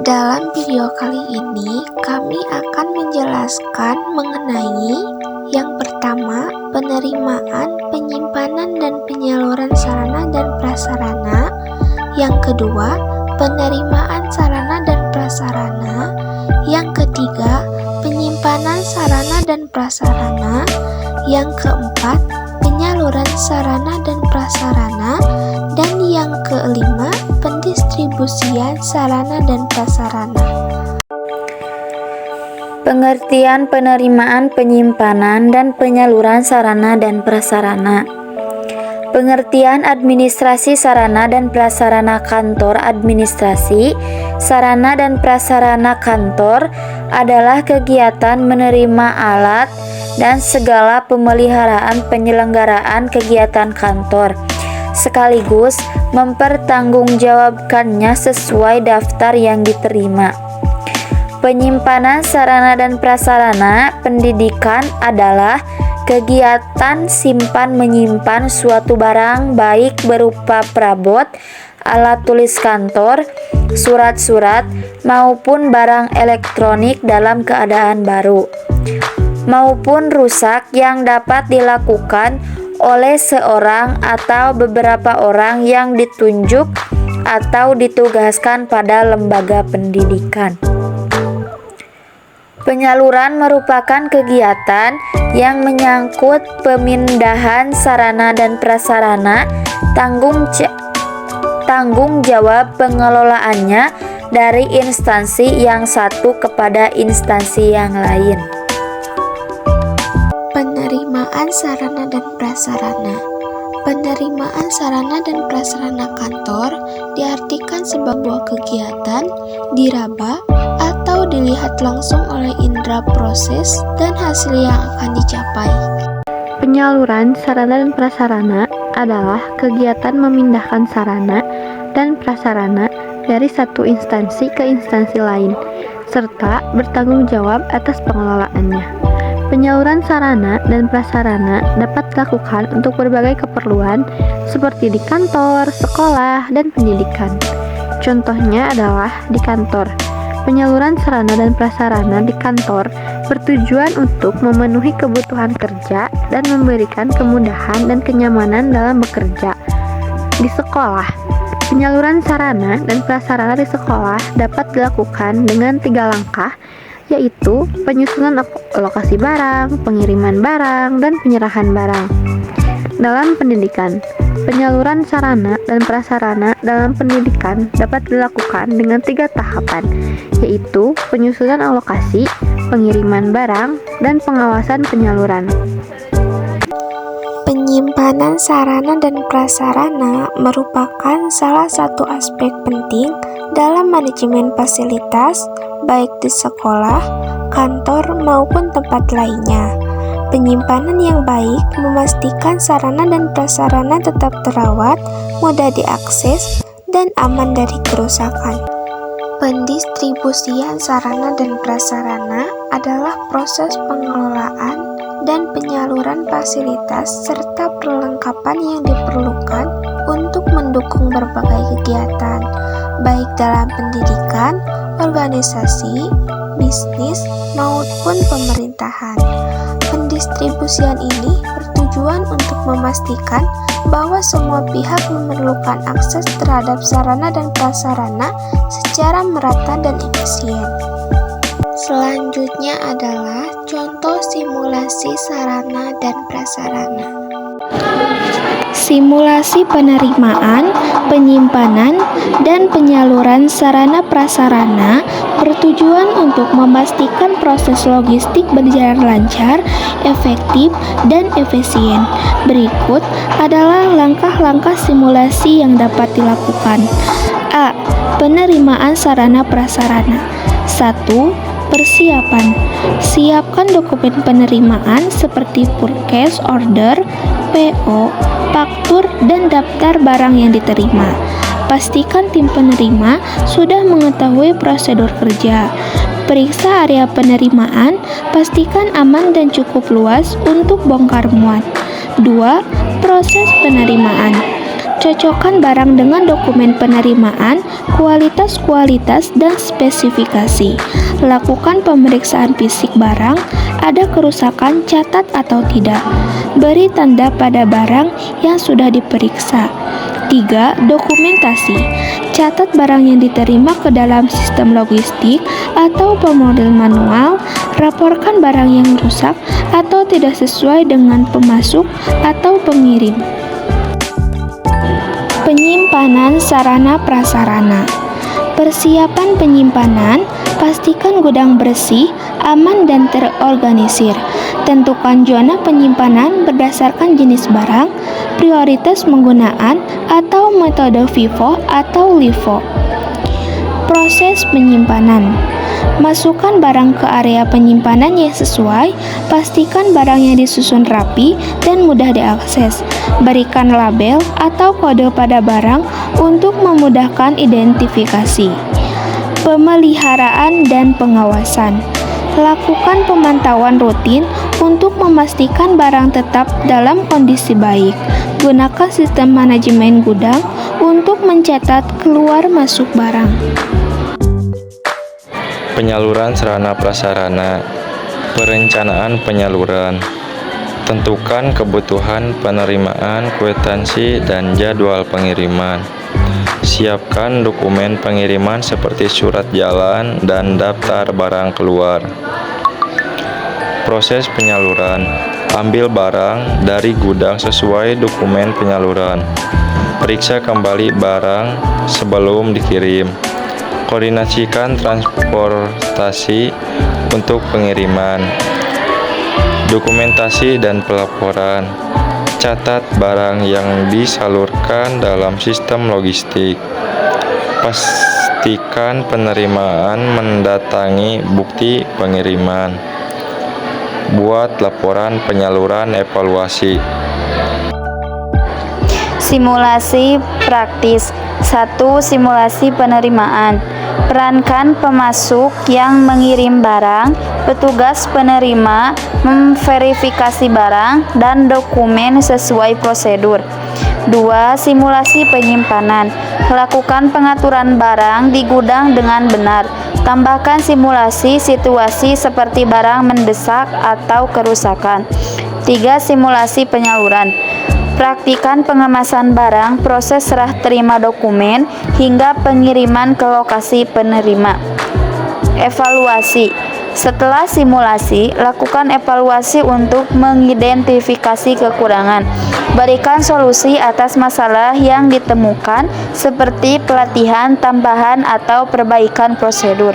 Dalam video kali ini, kami akan menjelaskan mengenai yang pertama, penerimaan, penyimpanan, dan penyaluran sarana dan prasarana. Yang kedua, penerimaan sarana dan prasarana. Yang ketiga, penyimpanan sarana dan prasarana. Yang keempat, penyaluran sarana dan prasarana. Dan yang kelima, pendistribusian sarana dan prasarana. Pengertian penerimaan, penyimpanan, dan penyaluran sarana dan prasarana. Pengertian administrasi sarana dan prasarana kantor. Administrasi sarana dan prasarana kantor adalah kegiatan menerima alat dan segala pemeliharaan penyelenggaraan kegiatan kantor, sekaligus mempertanggungjawabkannya sesuai daftar yang diterima. Penyimpanan sarana dan prasarana pendidikan adalah kegiatan simpan menyimpan suatu barang baik berupa perabot, alat tulis kantor, surat-surat, maupun barang elektronik dalam keadaan baru, maupun rusak yang dapat dilakukan oleh seorang atau beberapa orang yang ditunjuk atau ditugaskan pada lembaga pendidikan. Penyaluran merupakan kegiatan yang menyangkut pemindahan sarana dan prasarana, tanggung jawab pengelolaannya dari instansi yang satu kepada instansi yang lain. Penerimaan sarana dan prasarana. Penerimaan sarana dan prasarana kantor diartikan sebuah kegiatan diraba atau dilihat langsung oleh indera proses dan hasil yang akan dicapai. Penyaluran sarana dan prasarana adalah kegiatan memindahkan sarana dan prasarana dari satu instansi ke instansi lain, serta bertanggung jawab atas pengelolaannya. Penyaluran sarana dan prasarana dapat dilakukan untuk berbagai keperluan seperti di kantor, sekolah, dan pendidikan. Contohnya adalah di kantor. Penyaluran sarana dan prasarana di kantor bertujuan untuk memenuhi kebutuhan kerja dan memberikan kemudahan dan kenyamanan dalam bekerja. Di sekolah, penyaluran sarana dan prasarana di sekolah dapat dilakukan dengan 3 langkah, yaitu penyusunan alokasi barang, pengiriman barang, dan penyerahan barang. Dalam pendidikan, penyaluran sarana dan prasarana dalam pendidikan dapat dilakukan dengan 3 tahapan, yaitu penyusunan alokasi, pengiriman barang, dan pengawasan penyaluran. Penyimpanan sarana dan prasarana merupakan salah satu aspek penting dalam manajemen fasilitas, baik di sekolah, kantor, maupun tempat lainnya. Penyimpanan yang baik memastikan sarana dan prasarana tetap terawat, mudah diakses, dan aman dari kerusakan. Pendistribusian sarana dan prasarana adalah proses pengelolaan dan penyaluran fasilitas serta perlengkapan yang diperlukan untuk mendukung berbagai kegiatan, baik dalam pendidikan, organisasi, bisnis, maupun pemerintahan. Pendistribusian ini bertujuan untuk memastikan bahwa semua pihak memerlukan akses terhadap sarana dan prasarana secara merata dan efisien. Selanjutnya adalah contoh simulasi sarana dan prasarana. Simulasi penerimaan, penyimpanan, dan penyaluran sarana prasarana bertujuan untuk memastikan proses logistik berjalan lancar, efektif, dan efisien. Berikut adalah langkah-langkah simulasi yang dapat dilakukan. A. Penerimaan sarana prasarana. 1. Persiapan. Siapkan dokumen penerimaan seperti purchase order, PO, faktur, dan daftar barang yang diterima. Pastikan tim penerima sudah mengetahui prosedur kerja. Periksa area penerimaan, pastikan aman dan cukup luas untuk bongkar muat. 2. Proses penerimaan. Cocokkan barang dengan dokumen penerimaan, kualitas, dan spesifikasi. Lakukan pemeriksaan fisik barang, ada kerusakan, catat atau tidak. Beri tanda pada barang yang sudah diperiksa. 3. Dokumentasi. Catat barang yang diterima ke dalam sistem logistik atau pemodel manual. Laporkan barang yang rusak atau tidak sesuai dengan pemasok atau pengirim. Penyimpanan sarana prasarana. Persiapan penyimpanan, pastikan gudang bersih, aman dan terorganisir. Tentukan zona penyimpanan berdasarkan jenis barang, prioritas penggunaan, atau metode FIFO atau LIFO. Proses penyimpanan. Masukkan barang ke area penyimpanan yang sesuai, pastikan barangnya disusun rapi dan mudah diakses. Berikan label atau kode pada barang untuk memudahkan identifikasi. Pemeliharaan dan pengawasan. Lakukan pemantauan rutin untuk memastikan barang tetap dalam kondisi baik. Gunakan sistem manajemen gudang untuk mencatat keluar masuk barang. Penyaluran sarana prasarana. Perencanaan penyaluran. Tentukan kebutuhan penerimaan, kwitansi, dan jadwal pengiriman. Siapkan dokumen pengiriman seperti surat jalan dan daftar barang keluar. Proses penyaluran. Ambil barang dari gudang sesuai dokumen penyaluran. Periksa kembali barang sebelum dikirim. Koordinasikan transportasi untuk pengiriman. Dokumentasi dan pelaporan. Catat barang yang disalurkan dalam sistem logistik. Pastikan penerimaan mendatangi bukti pengiriman. Buat laporan penyaluran evaluasi. Simulasi praktis. 1. Simulasi penerimaan. Perankan pemasok yang mengirim barang, petugas penerima memverifikasi barang dan dokumen sesuai prosedur. 2. Simulasi penyimpanan. Lakukan pengaturan barang di gudang dengan benar. Tambahkan simulasi situasi seperti barang mendesak atau kerusakan. 3. Simulasi penyaluran. Praktikan pengemasan barang, proses serah terima dokumen, hingga pengiriman ke lokasi penerima. Evaluasi. Setelah simulasi, lakukan evaluasi untuk mengidentifikasi kekurangan. Berikan solusi atas masalah yang ditemukan, seperti pelatihan tambahan atau perbaikan prosedur.